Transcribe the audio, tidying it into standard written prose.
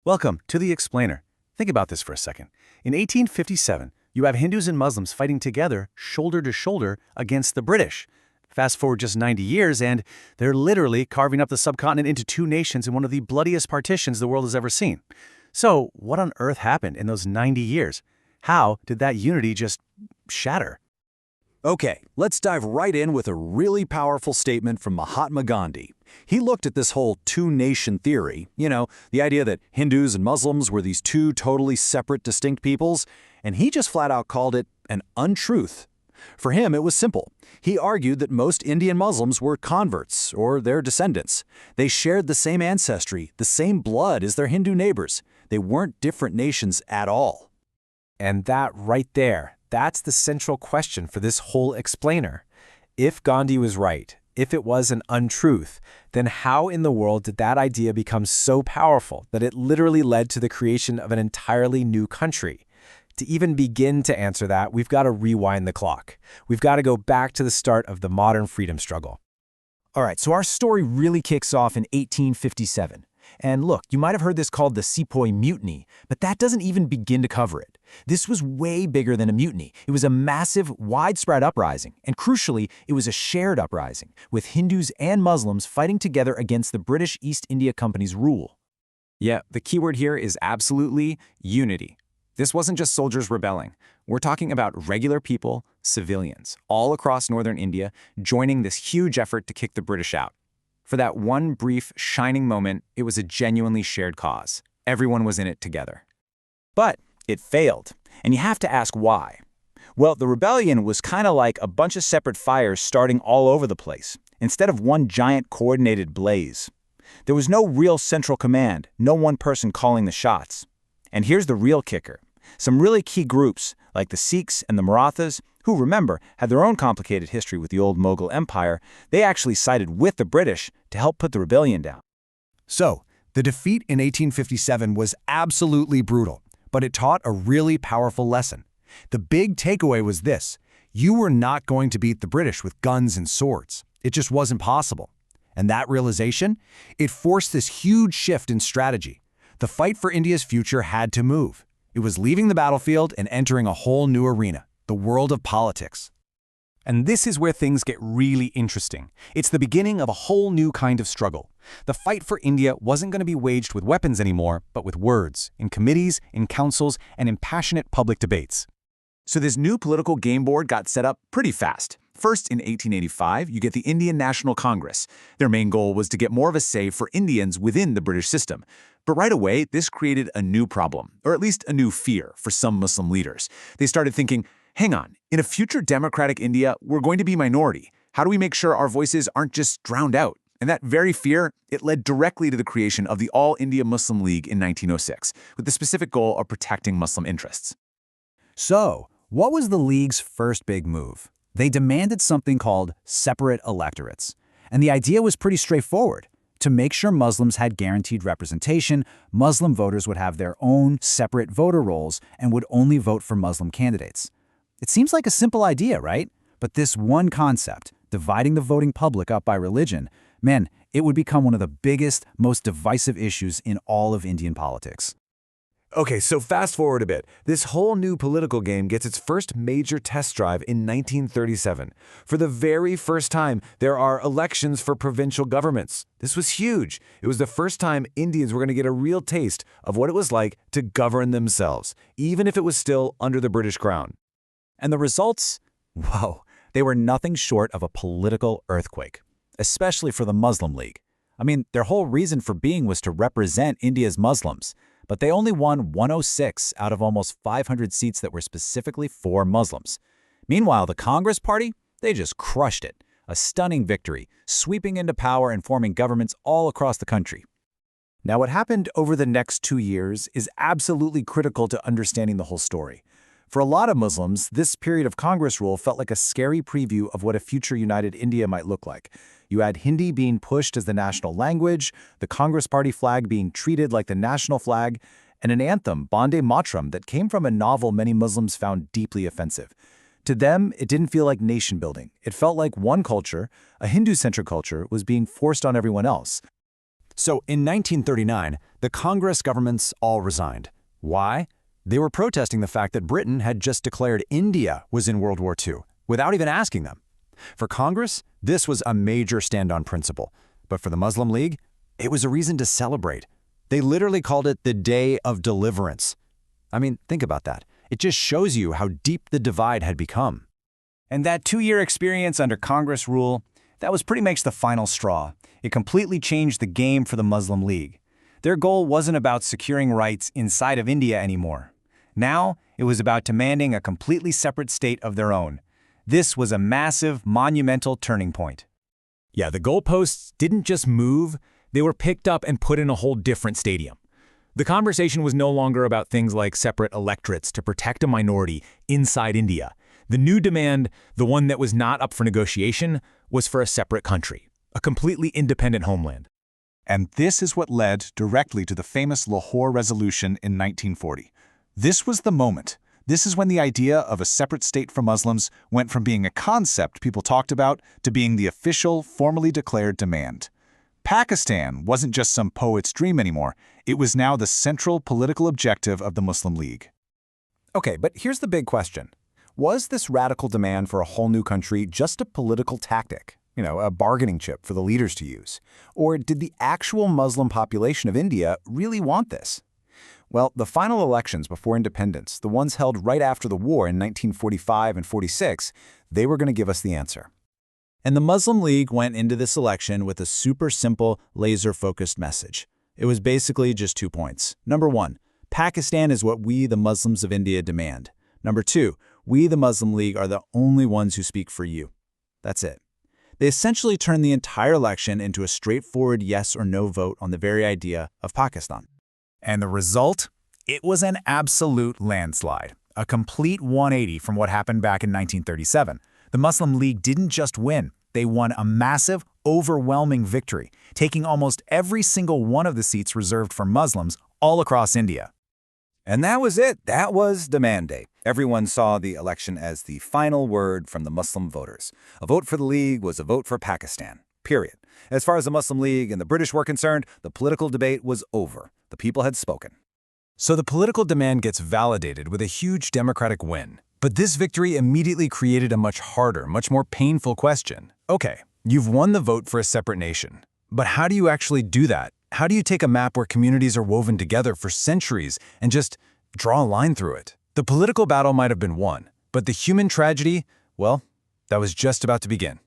Welcome to The Explainer. Think about this for a second. In 1857, you have Hindus and Muslims fighting together, shoulder to shoulder, against the British. Fast forward just 90 years, and they're literally carving up the subcontinent into two nations in one of the bloodiest partitions the world has ever seen. So, what on earth happened in those 90 years? How did that unity just shatter? Okay, let's dive right in with a really powerful statement from Mahatma Gandhi. He looked at this whole two-nation theory, the idea that Hindus and Muslims were these two totally separate, distinct peoples, and he just flat out called it an untruth. For him, it was simple. He argued that most Indian Muslims were converts, or their descendants. They shared the same ancestry, the same blood as their Hindu neighbors. They weren't different nations at all. And that right there, that's the central question for this whole explainer. If Gandhi was right, if it was an untruth, then how in the world did that idea become so powerful that it literally led to the creation of an entirely new country? To even begin to answer that, we've got to rewind the clock. We've got to go back to the start of the modern freedom struggle. All right, so our story really kicks off in 1857. And look, you might have heard this called the Sepoy Mutiny, but that doesn't even begin to cover it. This was way bigger than a mutiny. It was a massive, widespread uprising, and crucially, it was a shared uprising, with Hindus and Muslims fighting together against the British East India Company's rule. Yeah, the keyword here is absolutely unity. This wasn't just soldiers rebelling. We're talking about regular people, civilians, all across northern India, joining this huge effort to kick the British out. For that one brief, shining moment, it was a genuinely shared cause. Everyone was in it together. But it failed, and you have to ask why. Well, the rebellion was kind of like a bunch of separate fires starting all over the place, instead of one giant coordinated blaze. There was no real central command, no one person calling the shots. And here's the real kicker. Some really key groups, like the Sikhs and the Marathas, who, remember, had their own complicated history with the old Mughal Empire, they actually sided with the British to help put the rebellion down. So, the defeat in 1857 was absolutely brutal, but it taught a really powerful lesson. The big takeaway was this: you were not going to beat the British with guns and swords. It just wasn't possible. And that realization, it forced this huge shift in strategy. The fight for India's future had to move. It was leaving the battlefield and entering a whole new arena, the world of politics. And this is where things get really interesting. It's the beginning of a whole new kind of struggle. The fight for India wasn't going to be waged with weapons anymore, but with words, in committees, in councils, and in passionate public debates. So this new political game board got set up pretty fast. First, in 1885, you get the Indian National Congress. Their main goal was to get more of a say for Indians within the British system. But right away, this created a new problem, or at least a new fear for some Muslim leaders. They started thinking, hang on, in a future democratic India, we're going to be minority. How do we make sure our voices aren't just drowned out? And that very fear, it led directly to the creation of the All India Muslim League in 1906, with the specific goal of protecting Muslim interests. So, what was the League's first big move? They demanded something called separate electorates. And the idea was pretty straightforward. To make sure Muslims had guaranteed representation, Muslim voters would have their own separate voter rolls and would only vote for Muslim candidates. It seems like a simple idea, right? But this one concept, dividing the voting public up by religion, man, it would become one of the biggest, most divisive issues in all of Indian politics. Okay, so fast forward a bit. This whole new political game gets its first major test drive in 1937. For the very first time, there are elections for provincial governments. This was huge. It was the first time Indians were going to get a real taste of what it was like to govern themselves, even if it was still under the British crown. And the results? Whoa, they were nothing short of a political earthquake, especially for the Muslim League. I mean, their whole reason for being was to represent India's Muslims. But they only won 106 out of almost 500 seats that were specifically for Muslims. Meanwhile, the Congress Party, they just crushed it. A stunning victory, sweeping into power and forming governments all across the country. Now, what happened over the next 2 years is absolutely critical to understanding the whole story. For a lot of Muslims, this period of Congress rule felt like a scary preview of what a future united India might look like. You had Hindi being pushed as the national language, the Congress Party flag being treated like the national flag, and an anthem, Bande Mataram, that came from a novel many Muslims found deeply offensive. To them, it didn't feel like nation building. It felt like one culture, a Hindu-centric culture, was being forced on everyone else. So in 1939, the Congress governments all resigned. Why? They were protesting the fact that Britain had just declared India was in World War II, without even asking them. For Congress, this was a major stand-on principle. But for the Muslim League, it was a reason to celebrate. They literally called it the Day of Deliverance. I mean, think about that. It just shows you how deep the divide had become. And that 2-year experience under Congress rule, that was pretty much the final straw. It completely changed the game for the Muslim League. Their goal wasn't about securing rights inside of India anymore. Now, it was about demanding a completely separate state of their own. This was a massive, monumental turning point. Yeah, the goalposts didn't just move, they were picked up and put in a whole different stadium. The conversation was no longer about things like separate electorates to protect a minority inside India. The new demand, the one that was not up for negotiation, was for a separate country, a completely independent homeland. And this is what led directly to the famous Lahore Resolution in 1940. This was the moment. This is when the idea of a separate state for Muslims went from being a concept people talked about to being the official, formally declared demand. Pakistan wasn't just some poet's dream anymore. It was now the central political objective of the Muslim League. Okay, but here's the big question. Was this radical demand for a whole new country just a political tactic? A bargaining chip for the leaders to use? Or did the actual Muslim population of India really want this? Well, the final elections before independence, the ones held right after the war in 1945 and 46, they were going to give us the answer. And the Muslim League went into this election with a super simple, laser-focused message. It was basically just 2 points. Number 1, Pakistan is what we, the Muslims of India, demand. Number 2, we, the Muslim League, are the only ones who speak for you. That's it. They essentially turned the entire election into a straightforward yes or no vote on the very idea of Pakistan. And the result? It was an absolute landslide, a complete 180 from what happened back in 1937. The Muslim League didn't just win, they won a massive, overwhelming victory, taking almost every single one of the seats reserved for Muslims all across India. And that was it. That was Demand Day. Everyone saw the election as the final word from the Muslim voters. A vote for the League was a vote for Pakistan, period. As far as the Muslim League and the British were concerned, the political debate was over. The people had spoken. So the political demand gets validated with a huge democratic win. But this victory immediately created a much harder, much more painful question. Okay, you've won the vote for a separate nation. But how do you actually do that? How do you take a map where communities are woven together for centuries and just draw a line through it? The political battle might have been won, but the human tragedy, well, that was just about to begin.